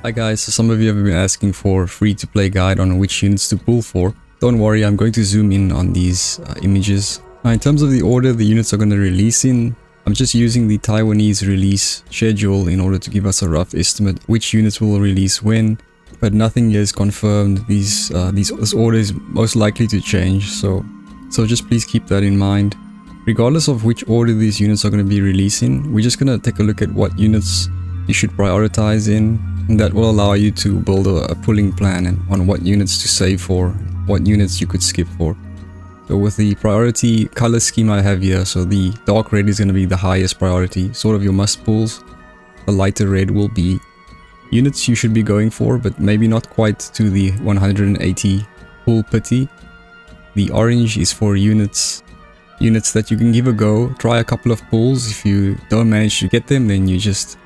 Hi guys, so some of you have been asking for a free-to-play guide on which units to pull for. Don't worry, I'm going to zoom in on these images. Now in terms of the order the units are going to release in, I'm just using the Taiwanese release schedule in order to give us a rough estimate which units will release when, but nothing is confirmed. This order is most likely to change, so just please keep that in mind. Regardless of which order these units are going to be releasing, we're just going to take a look at what units you should prioritize in, and that will allow you to build a pulling plan and on what units to save for, what units you could skip for. So with the priority color scheme I have here, so the dark red is going to be the highest priority, sort of your must pulls. The lighter red will be units you should be going for, but maybe not quite to the 180 pull pity. The orange is for units that you can give a go, try a couple of pulls. If you don't manage to get them, then you just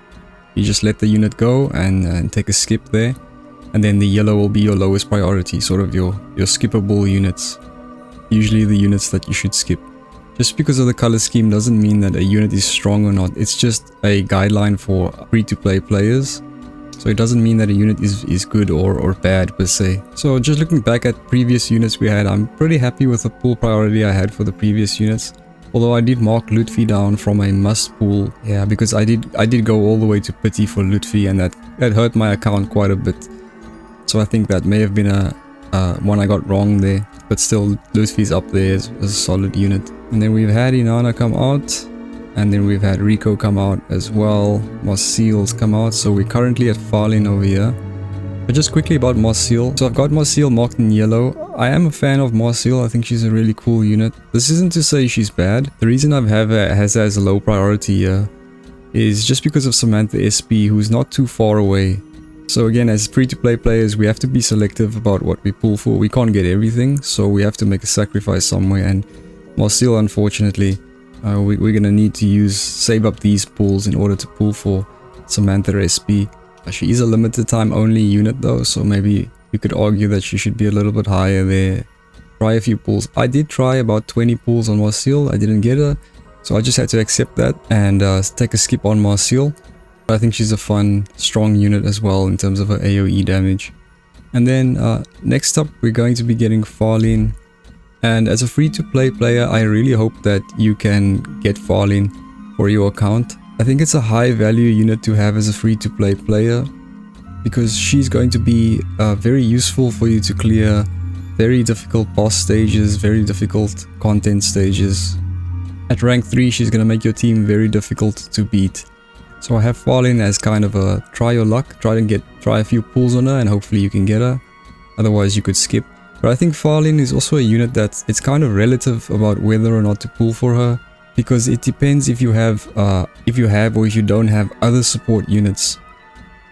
let the unit go and take a skip there. And then the yellow will be your lowest priority, sort of your skippable units. Usually the units that you should skip. Just because of the color scheme doesn't mean that a unit is strong or not. It's just a guideline for free-to-play players. So it doesn't mean that a unit is good or bad per se. So just looking back at previous units we had, I'm pretty happy with the pull priority I had for the previous units. Although I did mark Lutfi down from a must pull, yeah, because I did go all the way to pity for Lutfi, and that hurt my account quite a bit. So I think that may have been a one I got wrong there. But still, Lutfi's up there as a solid unit. And then we've had Inanna come out. And then we've had Rico come out as well. Marcille's come out. So we're currently at Falin over here. But just quickly about Marcille. So I've got Marcille marked in yellow. I am a fan of Marcille. I think she's a really cool unit. This isn't to say she's bad. The reason I've have her as a low priority here is just because of Samantha SP, who's not too far away. So again, as free-to-play players, we have to be selective about what we pull for. We can't get everything, so we have to make a sacrifice somewhere. And Marcille, unfortunately, we're gonna need to save up these pulls in order to pull for Samantha SP. She is a limited time only unit though, so maybe you could argue that she should be a little bit higher there. Try a few pulls. I did try about 20 pulls on Marcille. I didn't get her, so I just had to accept that and take a skip on Marcille. I think she's a fun, strong unit as well in terms of her AoE damage. And then next up, we're going to be getting Falin. And as a free-to-play player, I really hope that you can get Falin for your account. I think it's a high-value unit to have as a free-to-play player, because she's going to be very useful for you to clear very difficult boss stages, very difficult content stages. At rank 3, she's going to make your team very difficult to beat. So I have Falin as kind of a try your luck, try a few pulls on her and hopefully you can get her. Otherwise you could skip. But I think Falin is also a unit that it's kind of relative about whether or not to pull for her, because it depends if you have or if you don't have other support units.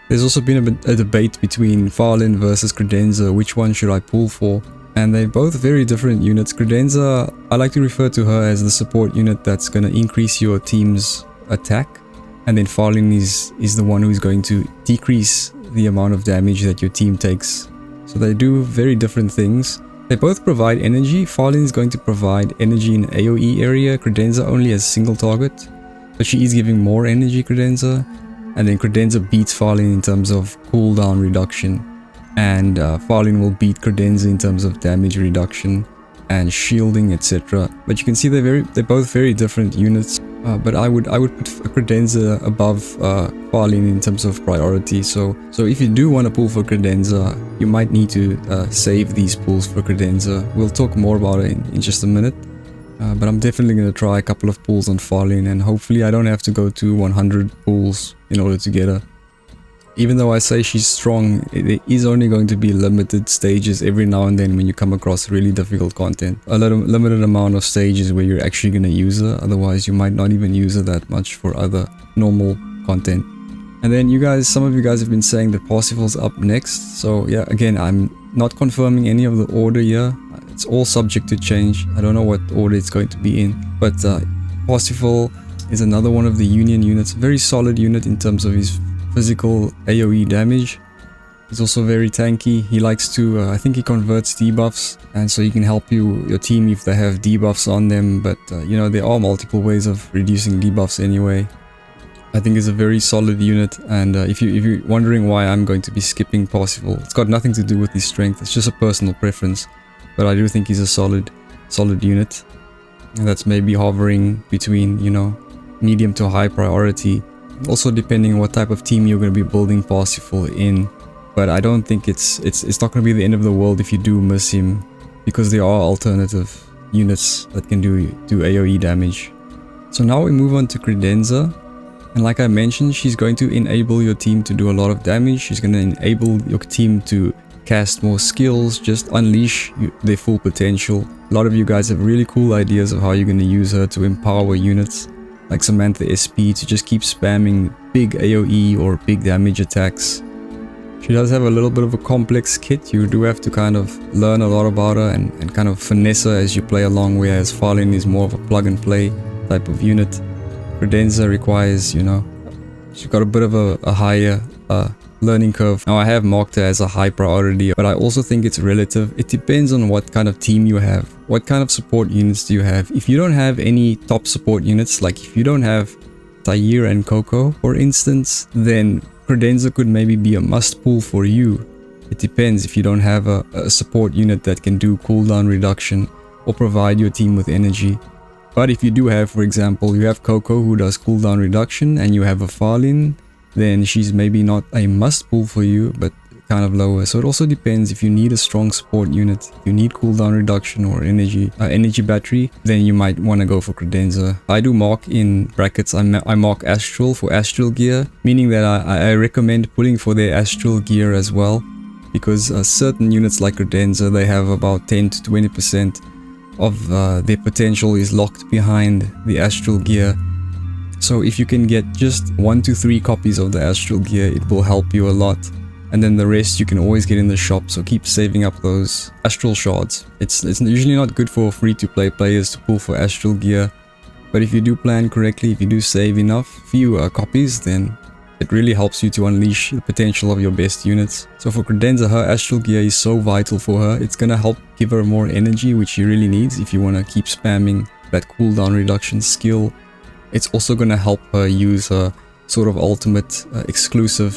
There's also been a debate between Falin versus Credenza, which one should I pull for? And they're both very different units. Credenza, I like to refer to her as the support unit that's going to increase your team's attack. And then Falin is the one who's going to decrease the amount of damage that your team takes. So they do very different things. They both provide energy. Falin is going to provide energy in AoE area. Credenza only has single target, but she is giving more energy, Credenza. And then Credenza beats Falin in terms of cooldown reduction. And Falin will beat Credenza in terms of damage reduction and shielding, etc. But you can see they're both very different units. But I would put Credenza above Falin in terms of priority. So if you do want to pull for Credenza, you might need to save these pulls for Credenza. We'll talk more about it in just a minute. But I'm definitely going to try a couple of pulls on Falin, and hopefully I don't have to go to 100 pulls in order to get her. Even though I say she's strong, it is only going to be limited stages every now and then when you come across really difficult content. A limited amount of stages where you're actually going to use her, otherwise you might not even use her that much for other normal content. And then some of you guys have been saying that Parsifal's up next. So yeah, again, I'm not confirming any of the order here. It's all subject to change. I don't know what order it's going to be in. But Parsifal is another one of the Union units. Very solid unit in terms of his physical AoE damage. He's also very tanky. He likes to, I think he converts debuffs, and so he can help your team if they have debuffs on them. But you know, there are multiple ways of reducing debuffs anyway. I think is a very solid unit, and if you're wondering why I'm going to be skipping Parsifal, it's got nothing to do with his strength, it's just a personal preference. But I do think he's a solid unit. And that's maybe hovering between, you know, medium to high priority. Also depending on what type of team you're going to be building Parsifal in. But I don't think it's not going to be the end of the world if you do miss him, because there are alternative units that can do AoE damage. So now we move on to Credenza. And like I mentioned, she's going to enable your team to do a lot of damage. She's going to enable your team to cast more skills, just unleash their full potential. A lot of you guys have really cool ideas of how you're going to use her to empower units like Samantha SP to just keep spamming big AoE or big damage attacks. She does have a little bit of a complex kit. You do have to kind of learn a lot about her and kind of finesse her as you play along, whereas Falin is more of a plug and play type of unit. Credenza requires, you know, she's got a bit of a higher learning curve. Now I have marked her as a high priority, but I also think it's relative. It depends on what kind of team you have. What kind of support units do you have? If you don't have any top support units, like if you don't have Tahir and Coco, for instance, then Credenza could maybe be a must pull for you. It depends if you don't have a support unit that can do cooldown reduction or provide your team with energy. But if you do have, for example, you have Coco who does cooldown reduction and you have a Falin, then she's maybe not a must pull for you, but kind of lower. So it also depends. If you need a strong support unit, you need cooldown reduction or energy battery, then you might want to go for Credenza. I do mark in brackets, I mark Astral for Astral gear, meaning that I recommend pulling for their Astral gear as well, because certain units like Credenza, they have about 10 to 20% of their potential is locked behind the Astral gear. So if you can get just 1 to 3 copies of the Astral gear, it will help you a lot. And then the rest you can always get in the shop, so keep saving up those Astral shards. It's usually not good for free-to-play players to pull for Astral gear, but if you do plan correctly, if you do save enough few copies, then it really helps you to unleash the potential of your best units. So for Credenza, her Astral gear is so vital for her. It's gonna help give her more energy, which she really needs if you want to keep spamming that cooldown reduction skill. It's also gonna help her use her sort of ultimate exclusive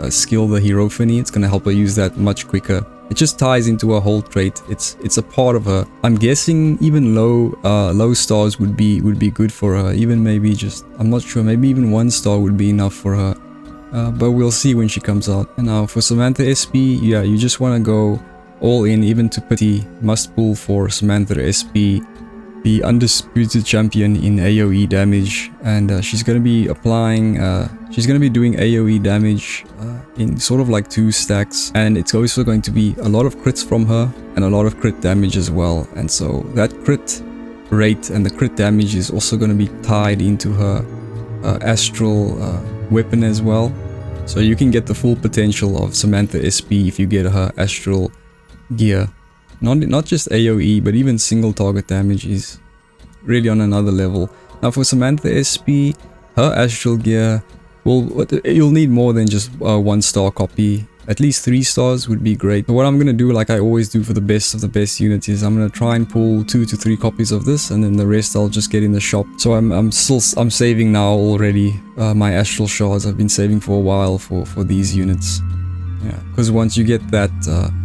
skill, the Hierophany. It's gonna help her use that much quicker. It just ties into her whole trait. It's a part of her. I'm guessing even low stars would be good for her. Even maybe just, I'm not sure, maybe even 1 star would be enough for her. But we'll see when she comes out. And now for Samantha SP, yeah, you just want to go all in, even to pity. Must pull for Samantha SP, the undisputed champion in AoE damage, and she's going to be applying, she's going to be doing AoE damage in sort of like 2 stacks, and it's also going to be a lot of crits from her and a lot of crit damage as well. And so that crit rate and the crit damage is also going to be tied into her astral weapon as well. So you can get the full potential of Samantha SP if you get her astral gear. Not just AoE, but even single target damage is really on another level. Now for Samantha SP, her astral gear, well, you'll need more than just a 1 star copy. At least 3 stars would be great. But what I'm gonna do, like I always do for the best of the best units, is I'm gonna try and pull 2 to 3 copies of this, and then the rest I'll just get in the shop. So I'm saving now already my astral shards. I've been saving for a while for these units. Yeah, because once you get that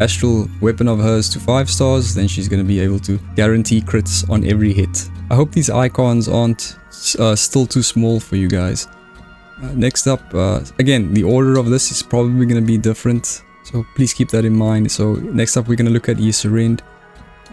astral weapon of hers to 5 stars, then she's going to be able to guarantee crits on every hit. I hope these icons aren't still too small for you guys. Next up, again, the order of this is probably going to be different, so please keep that in mind. So next up we're going to look at Yserind.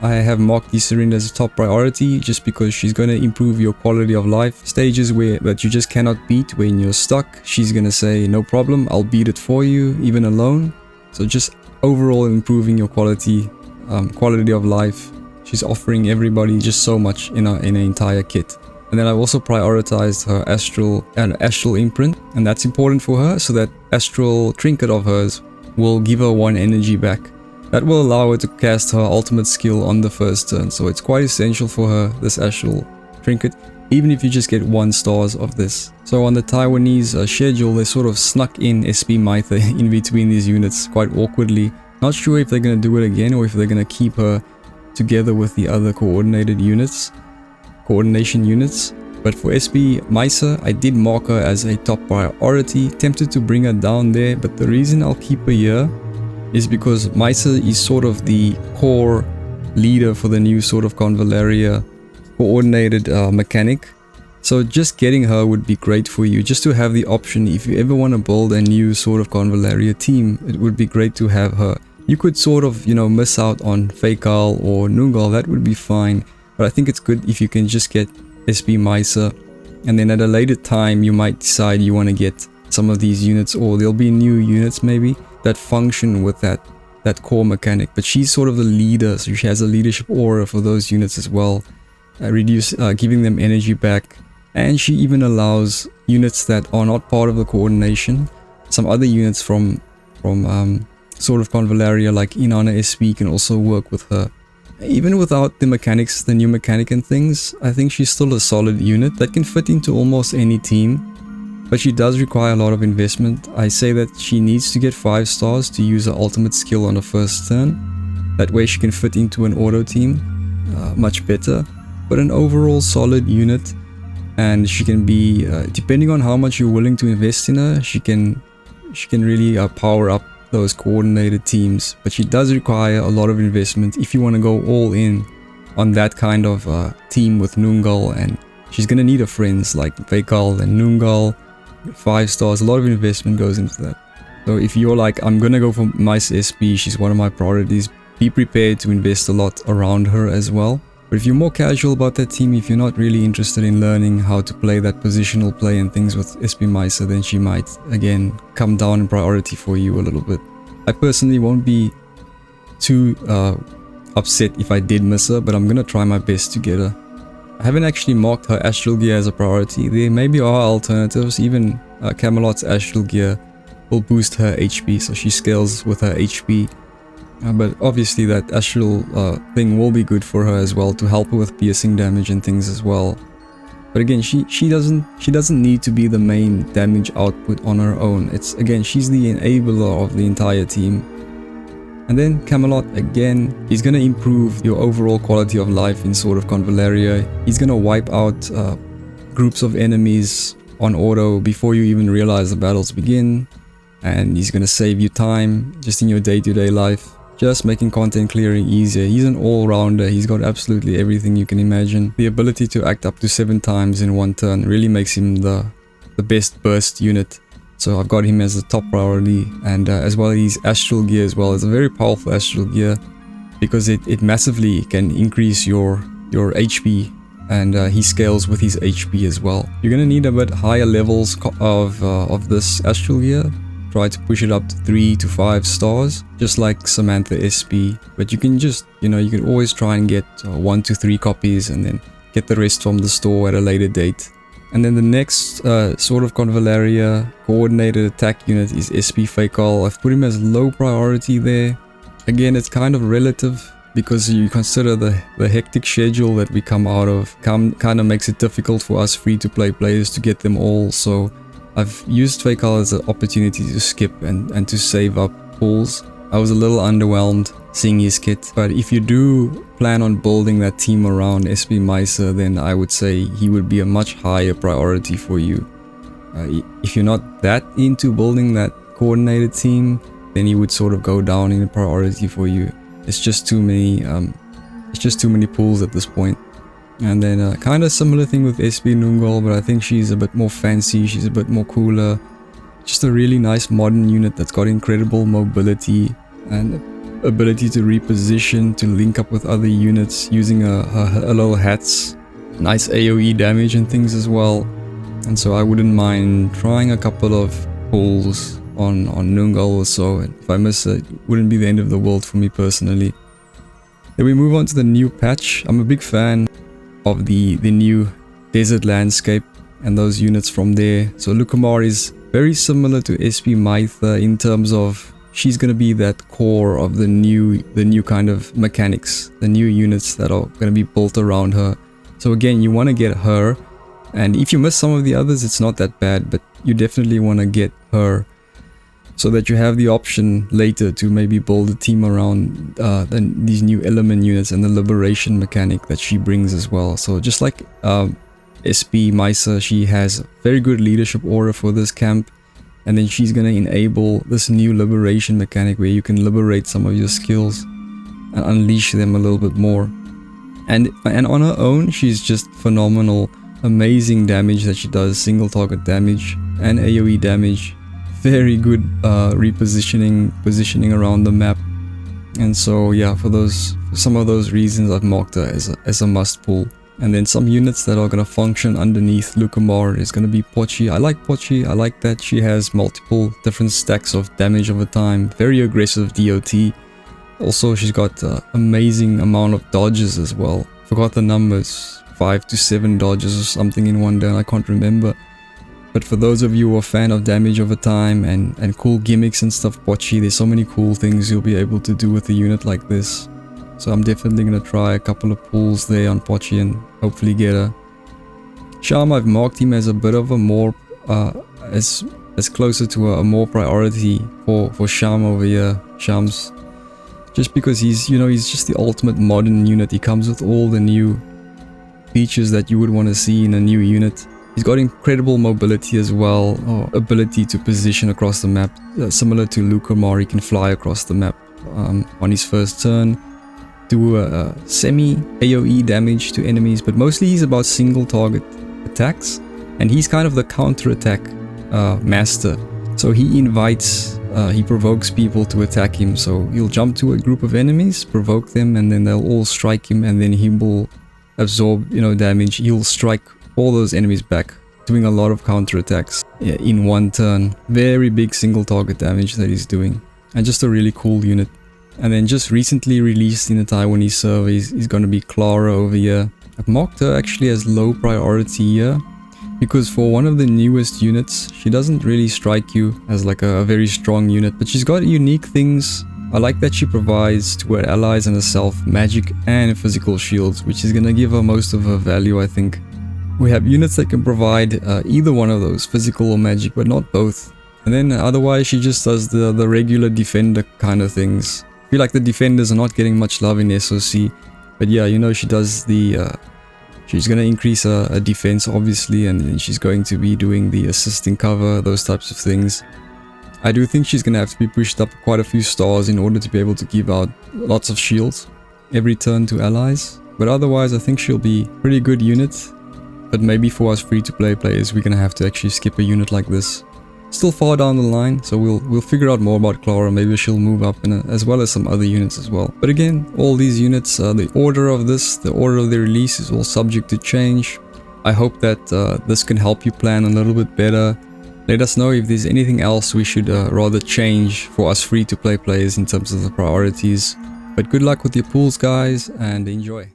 I have marked Yserind as a top priority just because she's going to improve your quality of life. Stages that you just cannot beat, when you're stuck, she's going to say, no problem, I'll beat it for you, even alone. So just overall improving your quality of life. She's offering everybody just so much in an entire kit. And then I've also prioritized her astral imprint, and that's important for her, so that astral trinket of hers will give her 1 energy back. That will allow her to cast her ultimate skill on the first turn, so it's quite essential for her, this astral trinket, even if you just get 1 stars of this. So on the Taiwanese schedule, they sort of snuck in SP Maitha in between these units quite awkwardly. Not sure if they're going to do it again or if they're going to keep her together with the other coordination units. But for SB Misa, I did mark her as a top priority, tempted to bring her down there, but the reason I'll keep her here is because Misa is sort of the core leader for the new Sword of Convallaria coordinated mechanic. So just getting her would be great for you, just to have the option if you ever want to build a new Sword of Convallaria team, it would be great to have her. You could sort of, you know, miss out on Fakal or Nungal, that would be fine, but I think it's good if you can just get SB Misa, and then at a later time you might decide you want to get some of these units, or there'll be new units maybe that function with that core mechanic. But she's sort of the leader, so she has a leadership aura for those units as well, giving them energy back. And she even allows units that are not part of the coordination, some other units from Sword of Convallaria like Inanna SB can also work with her. Even without the mechanics, the new mechanic and things, I think she's still a solid unit that can fit into almost any team. But she does require a lot of investment. I say that she needs to get 5 stars to use her ultimate skill on the first turn. That way she can fit into an auto team much better. But an overall solid unit, and she can be, depending on how much you're willing to invest in her, she can really power up those coordinated teams. But she does require a lot of investment if you want to go all in on that kind of team with Nungal, and she's gonna need her friends like Fakal and Nungal. 5 stars, a lot of investment goes into that. So if you're like, I'm gonna go for Mice SB, she's one of my priorities, be prepared to invest a lot around her as well. But if you're more casual about that team, if you're not really interested in learning how to play that positional play and things with SB Misa, then she might again come down in priority for you a little bit. I personally won't be too upset if I did miss her, but I'm gonna try my best to get her. I haven't actually marked her Astral Gear as a priority. There maybe are alternatives. Even Camelot's Astral Gear will boost her HP, so she scales with her HP. But obviously that Astral thing will be good for her as well, to help her with piercing damage and things as well. But again, she doesn't need to be the main damage output on her own. It's again, she's the enabler of the entire team. And then Camelot, again, he's gonna improve your overall quality of life in Sword of Convallaria. He's gonna wipe out groups of enemies on auto before you even realize the battles begin. And he's gonna save you time just in your day-to-day life, just making content clearing easier. He's an all-rounder, he's got absolutely everything you can imagine. The ability to act up to 7 times in one turn really makes him the best burst unit. So I've got him as the top priority, and as well his Astral Gear as well. It's a very powerful Astral Gear because it massively can increase your HP, and he scales with his HP as well. You're gonna need a bit higher levels of this Astral Gear. Try to push it up to 3 to 5 stars, just like Samantha SB. But you can just, you know, you can always try and get 1 to 3 copies and then get the rest from the store at a later date. And then the next Sword of Convallaria coordinated attack unit is SP Fakal. I've put him as low priority there. Again, it's kind of relative because you consider the hectic schedule that we come out of. Kind of makes it difficult for us free-to-play players to get them all. So I've used Fakal as an opportunity to skip and to save up pulls. I was a little underwhelmed seeing his kit, but if you do plan on building that team around SB Misa, then I would say he would be a much higher priority for you. If you're not that into building that coordinated team, then he would sort of go down in priority for you. It's just too many pulls at this point. And then kind of similar thing with SB Nungal, but I think she's a bit more fancy, she's a bit more cooler. Just a really nice modern unit that's got incredible mobility and ability to reposition, to link up with other units using her little hats. Nice AoE damage and things as well. And so I wouldn't mind trying a couple of pulls on Nungal or so. And if I miss it, it wouldn't be the end of the world for me personally. Then we move on to the new patch. I'm a big fan of the new desert landscape and those units from there. So Lukamar is very similar to SP Mytha in terms of she's going to be that core of the new kind of mechanics, the new units that are going to be built around her. So again, you want to get her, and if you miss some of the others, it's not that bad, but you definitely want to get her so that you have the option later to maybe build a team around these new element units and the liberation mechanic that she brings as well. So just like SP Misa, she has very good leadership aura for this camp. And then she's going to enable this new liberation mechanic where you can liberate some of your skills and unleash them a little bit more. And on her own, she's just phenomenal. Amazing damage that she does, single target damage and AoE damage. Very good positioning around the map. And so yeah, for some of those reasons, I've marked her as a must pull. And then some units that are going to function underneath Lucamar is going to be Pochi. I like Pochi. I like that she has multiple different stacks of damage over time. Very aggressive DOT. Also, she's got amazing amount of dodges as well. Forgot the numbers. 5 to 7 dodges or something in one down. I can't remember. But for those of you who are a fan of damage over time and cool gimmicks and stuff, Pochi, there's so many cool things you'll be able to do with a unit like this. So I'm definitely going to try a couple of pulls there on Pochi and hopefully get her. Sham, I've marked him as a bit of a more, as closer to a more priority for Sham over here. Sham's, just because he's just the ultimate modern unit. He comes with all the new features that you would want to see in a new unit. He's got incredible mobility as well, or ability to position across the map. Similar to Lucamar, he can fly across the map on his first turn. Do a semi AoE damage to enemies, but mostly he's about single target attacks, and he's kind of the counter attack master. So he invites, he provokes people to attack him. So he'll jump to a group of enemies, provoke them, and then they'll all strike him, and then he will absorb damage. He'll strike all those enemies back, doing a lot of counter attacks in one turn. Very big single target damage that he's doing, and just a really cool unit. And then just recently released in the Taiwanese server is going to be Clara over here. I've marked her actually as low priority here, because for one of the newest units, she doesn't really strike you as like a very strong unit, but she's got unique things. I like that she provides to her allies and herself magic and physical shields, which is going to give her most of her value, I think. We have units that can provide either one of those, physical or magic, but not both. And then otherwise she just does the regular defender kind of things. I feel like the defenders are not getting much love in SOC, but yeah, she does the she's going to increase her defense obviously, and then she's going to be doing the assisting cover, those types of things. I do think she's going to have to be pushed up quite a few stars in order to be able to give out lots of shields every turn to allies, but otherwise I think she'll be a pretty good unit. But maybe for us free-to-play players, we're going to have to actually skip a unit like this. Still far down the line, so we'll figure out more about Clara. Maybe she'll move up, as well as some other units as well. But again, all these units, the order of the release is all subject to change. I hope that this can help you plan a little bit better. Let us know if there's anything else we should rather change for us free-to-play players in terms of the priorities. But good luck with your pools, guys, and enjoy.